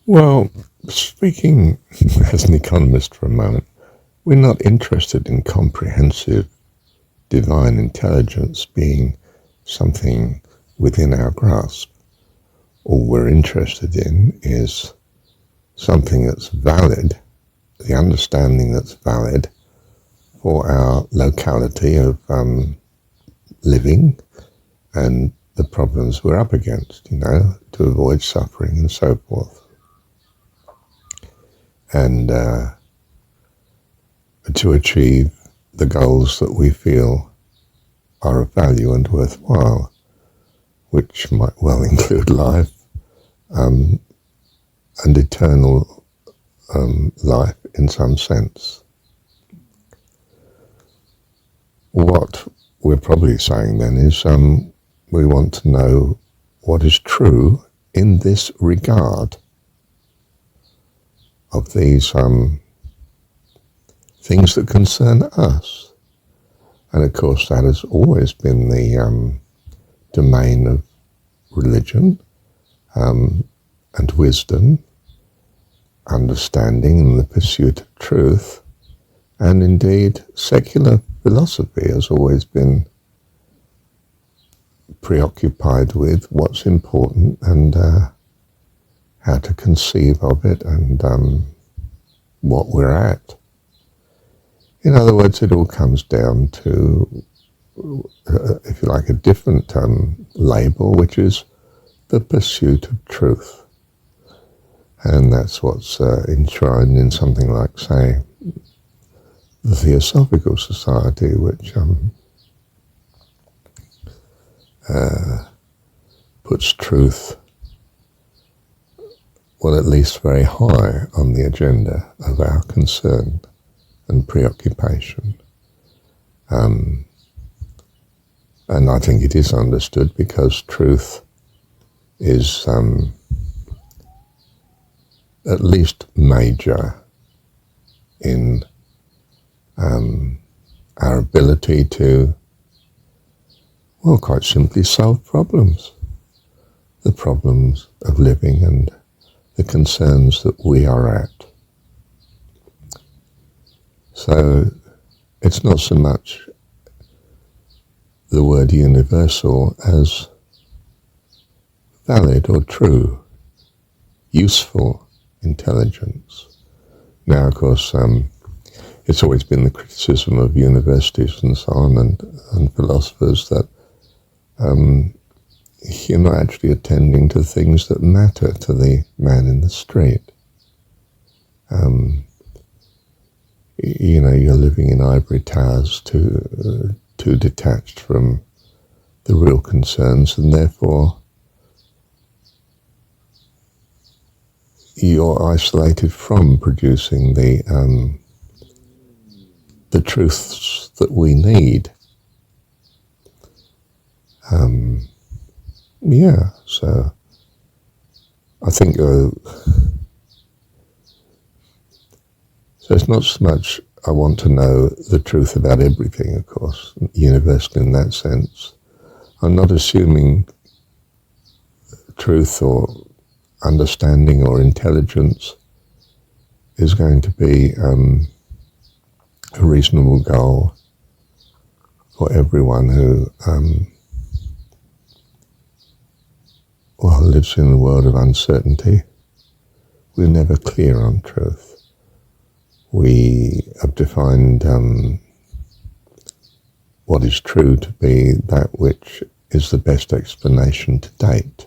Well, speaking as an economist for a moment, we're not interested in comprehensive divine intelligence being something within our grasp. All we're interested in is something that's valid, the understanding that's valid for our locality of living and the problems we're up against, to avoid suffering and so forth. And to achieve the goals that we feel are of value and worthwhile, which might well include life and eternal life in some sense. What we're probably saying then is we want to know what is true in this regard of these things that concern us. And of course that has always been the domain of religion and wisdom, understanding and the pursuit of truth, and indeed secular philosophy has always been preoccupied with what's important and how to conceive of it and what we're at. In other words, it all comes down to, if you like, a different label, which is the pursuit of truth. And that's what's enshrined in something like, say, the Theosophical Society, which puts truth, well, at least very high on the agenda of our concern and preoccupation. And I think it is understood because truth is at least major in our ability to, well, quite simply solve problems. The problems of living and the concerns that we are at. So it's not so much the word universal as valid or true, useful intelligence. Now, of course, it's always been the criticism of universities and so on and philosophers that you're not actually attending to things that matter to the man in the street. You're living in ivory towers too detached from the real concerns, and therefore you're isolated from producing the truths that we need. So I think so it's not so much I want to know the truth about everything, of course, universal in that sense. I'm not assuming truth or understanding or intelligence is going to be a reasonable goal for everyone who lives in a world of uncertainty. We're never clear on truth. We have defined what is true to be that which is the best explanation to date.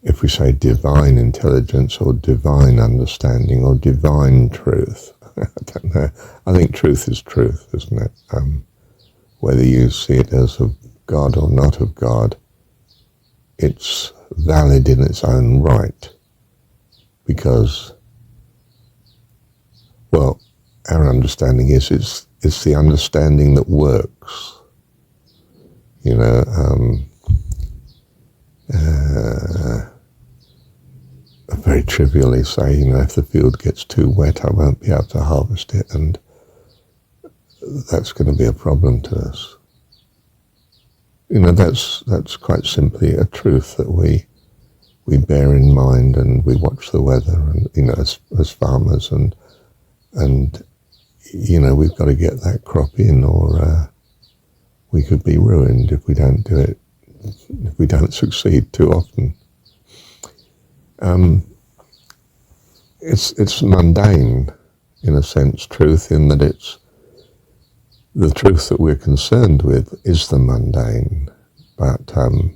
If we say divine intelligence or divine understanding or divine truth, I don't know. I think truth is truth, isn't it? Whether you see it as of God or not of God, it's valid in its own right. Because, well, our understanding is it's the understanding that works. I very trivially say, if the field gets too wet, I won't be able to harvest it, and that's going to be a problem to us. that's quite simply a truth that we bear in mind, and we watch the weather, and as farmers, and we've got to get that crop in, or we could be ruined if we don't do it, if we don't succeed too often. It's mundane, in a sense, truth, in that it's the truth that we're concerned with is the mundane, but the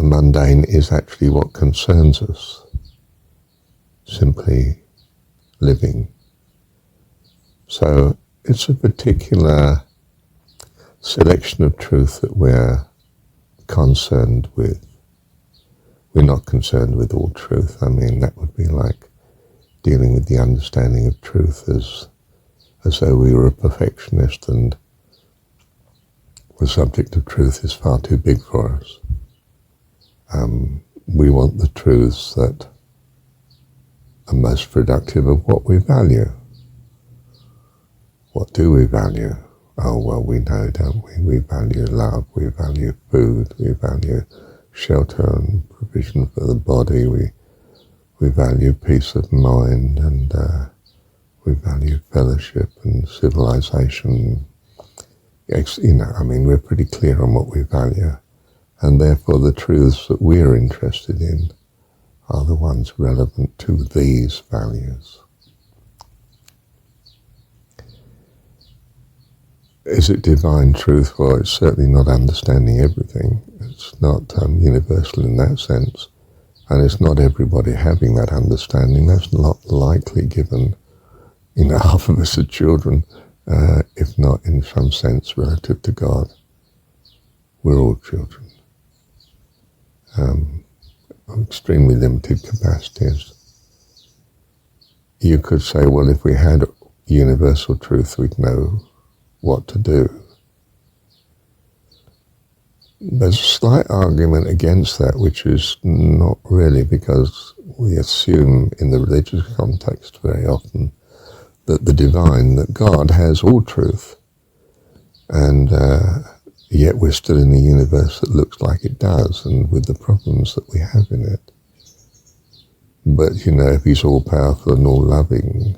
mundane is actually what concerns us, simply living. So it's a particular selection of truth that we're concerned with. We're not concerned with all truth. I mean, that would be like dealing with the understanding of truth as though we were a perfectionist and the subject of truth is far too big for us. We want the truths that are most productive of what we value. What do we value? Oh, well, we know, don't we? We value love, we value food, we value shelter and provision for the body, we value peace of mind, and we value fellowship and civilization. We're pretty clear on what we value, and therefore the truths that we're interested in are the ones relevant to these values. Is it divine truth? Well, it's certainly not understanding everything. It's not universal in that sense. And it's not everybody having that understanding. That's not likely, given, half of us are children, if not in some sense relative to God. We're all children. Extremely limited capacities. You could say, well, if we had universal truth, we'd know what to do. There's a slight argument against that, which is not really, because we assume in the religious context very often that the divine, that God has all truth, and yet we're still in a universe that looks like it does, and with the problems that we have in it. But, if he's all-powerful and all-loving,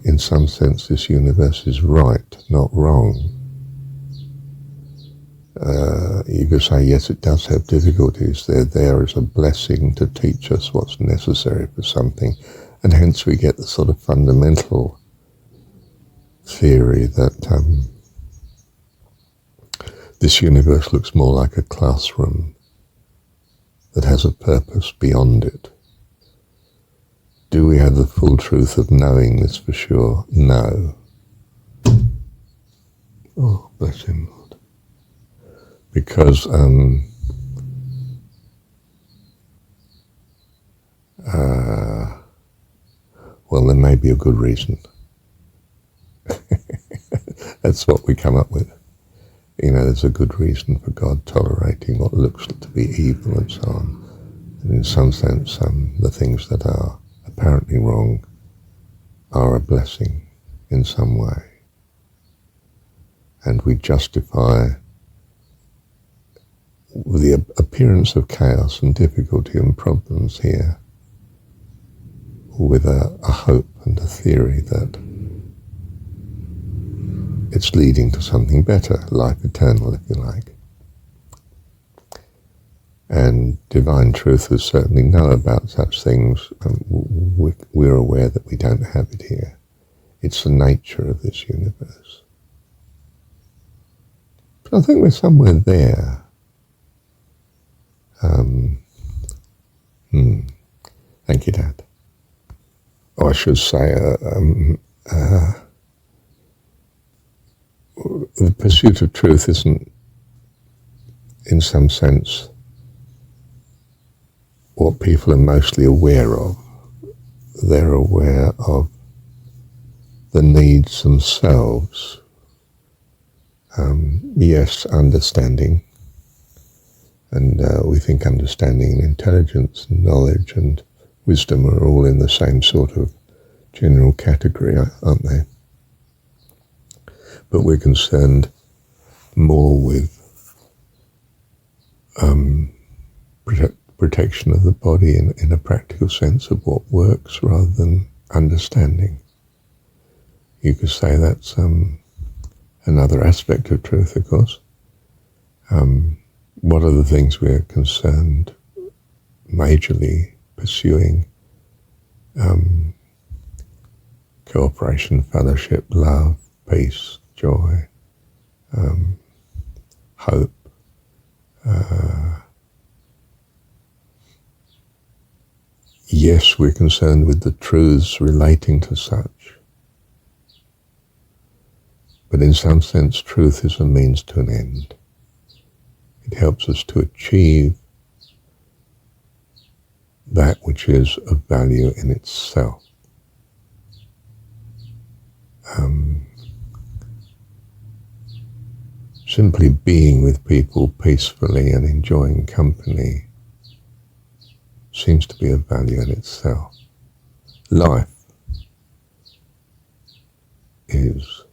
in some sense this universe is right, not wrong. You could say, yes, it does have difficulties. They're there as a blessing to teach us what's necessary for something, and hence we get the sort of fundamental theory that this universe looks more like a classroom that has a purpose beyond it. Do we have the full truth of knowing this for sure? No. Oh, bless him, Lord. Because well, there may be a good reason. That's what we come up with. There's a good reason for God tolerating what looks to be evil and so on. And in some sense, the things that are apparently wrong are a blessing in some way. And we justify the appearance of chaos and difficulty and problems here with a hope and a theory that it's leading to something better, life eternal, if you like. And divine truthers certainly know about such things. We're aware that we don't have it here. It's the nature of this universe. But I think we're somewhere there. Thank you, Dad. Oh, I should say, the pursuit of truth isn't, in some sense, what people are mostly aware of. They're aware of the needs themselves. Yes, understanding. And we think understanding and intelligence and knowledge and wisdom are all in the same sort of general category, aren't they? but we're concerned more with protection of the body in a practical sense of what works rather than understanding. You could say that's another aspect of truth, of course. What are the things we're concerned majorly pursuing? Cooperation, fellowship, love, peace, joy, hope, yes, we're concerned with the truths relating to such. But in some sense, truth is a means to an end. It helps us to achieve that which is of value in itself. Simply being with people peacefully and enjoying company seems to be of value in itself. Life is,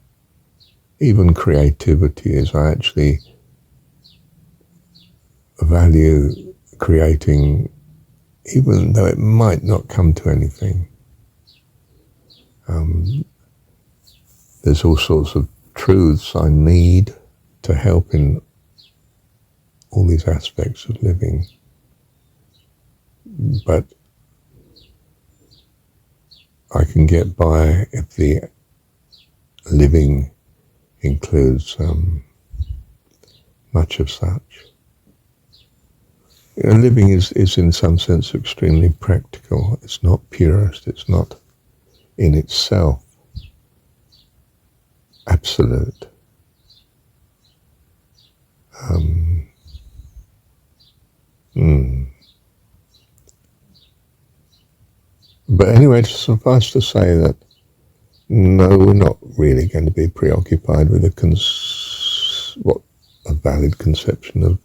even creativity is, I actually value creating even though it might not come to anything. There's all sorts of truths I need to help in all these aspects of living. But I can get by if the living includes much of such. Living is in some sense extremely practical. It's not purist. It's not in itself absolute. But anyway, suffice to say that no, we're not really going to be preoccupied with a valid conception of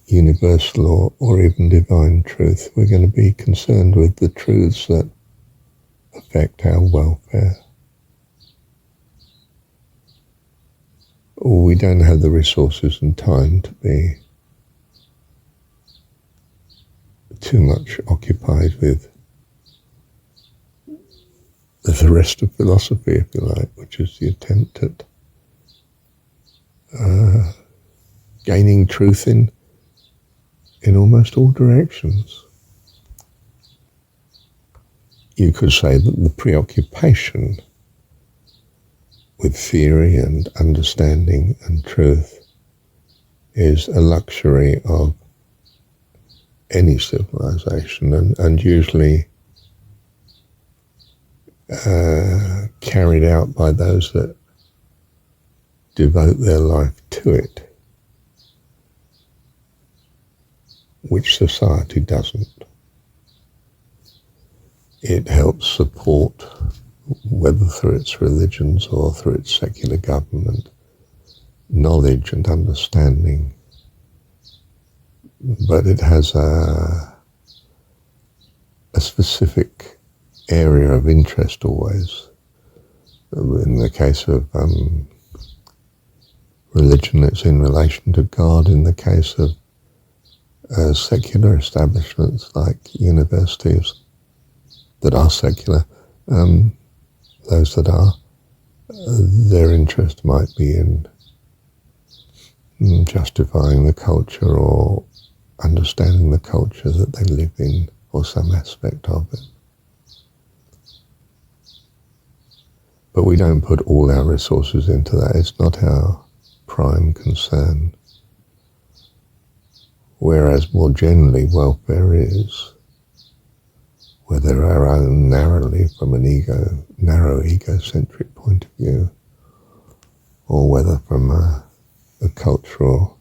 universal or even divine truth. We're going to be concerned with the truths that affect our welfare. We don't have the resources and time to be too much occupied with the rest of philosophy, if you like, which is the attempt at gaining truth in almost all directions. You could say that the preoccupation with theory and understanding and truth is a luxury of any civilization, and usually carried out by those that devote their life to it, which society doesn't. It helps support, whether through its religions or through its secular government, knowledge and understanding, but it has a specific area of interest always. In the case of religion, it's in relation to God. In the case of secular establishments like universities that are secular, those that are, their interest might be in justifying the culture or understanding the culture that they live in, or some aspect of it. But we don't put all our resources into that. It's not our prime concern. Whereas more generally, welfare is, whether our own narrowly from an narrow egocentric point of view, or whether from a cultural,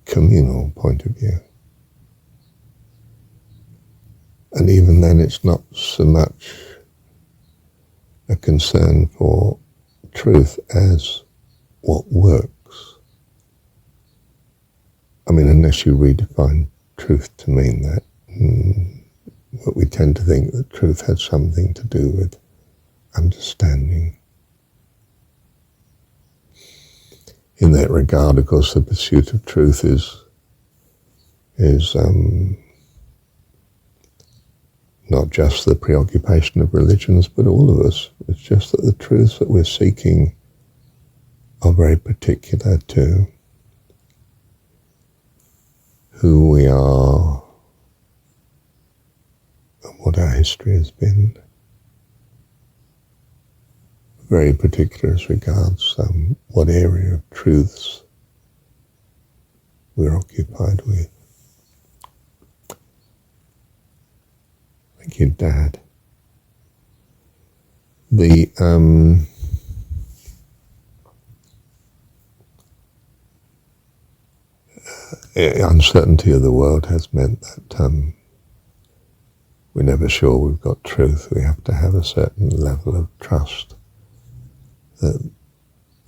communal point of view. And even then, it's not so much a concern for truth as what works. I mean, unless you redefine truth to mean that, but we tend to think that truth has something to do with understanding. In that regard, of course, the pursuit of truth is not just the preoccupation of religions, but all of us. It's just that the truths that we're seeking are very particular to who we are and what our history has been. Very particular as regards what area of truths we're occupied with. Thank you, Dad. The uncertainty of the world has meant that we're never sure we've got truth. We have to have a certain level of trust that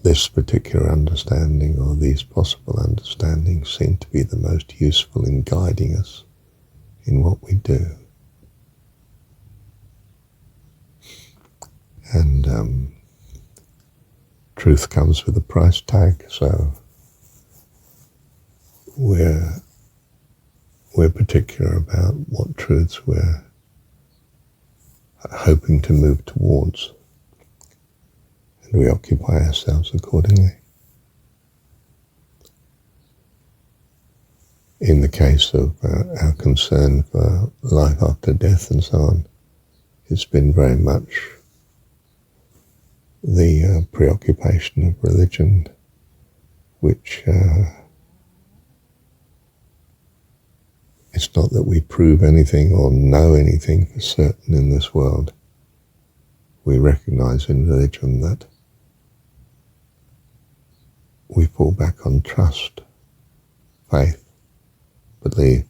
this particular understanding or these possible understandings seem to be the most useful in guiding us in what we do. And truth comes with a price tag, so we're particular about what truths we're hoping to move towards, and we occupy ourselves accordingly. In the case of our concern for life after death and so on, it's been very much the preoccupation of religion, which it's not that we prove anything or know anything for certain in this world. We recognize in religion that we fall back on trust, faith, belief,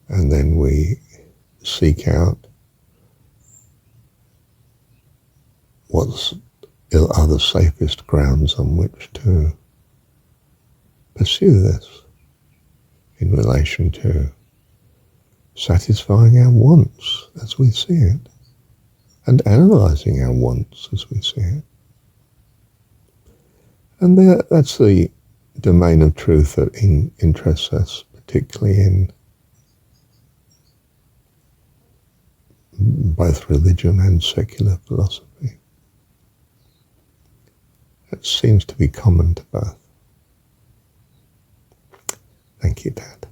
and then we seek out what are the safest grounds on which to pursue this in relation to satisfying our wants as we see it and analysing our wants as we see it. And that's the domain of truth that interests us, particularly in both religion and secular philosophy. It seems to be common to both. Thank you, Dad.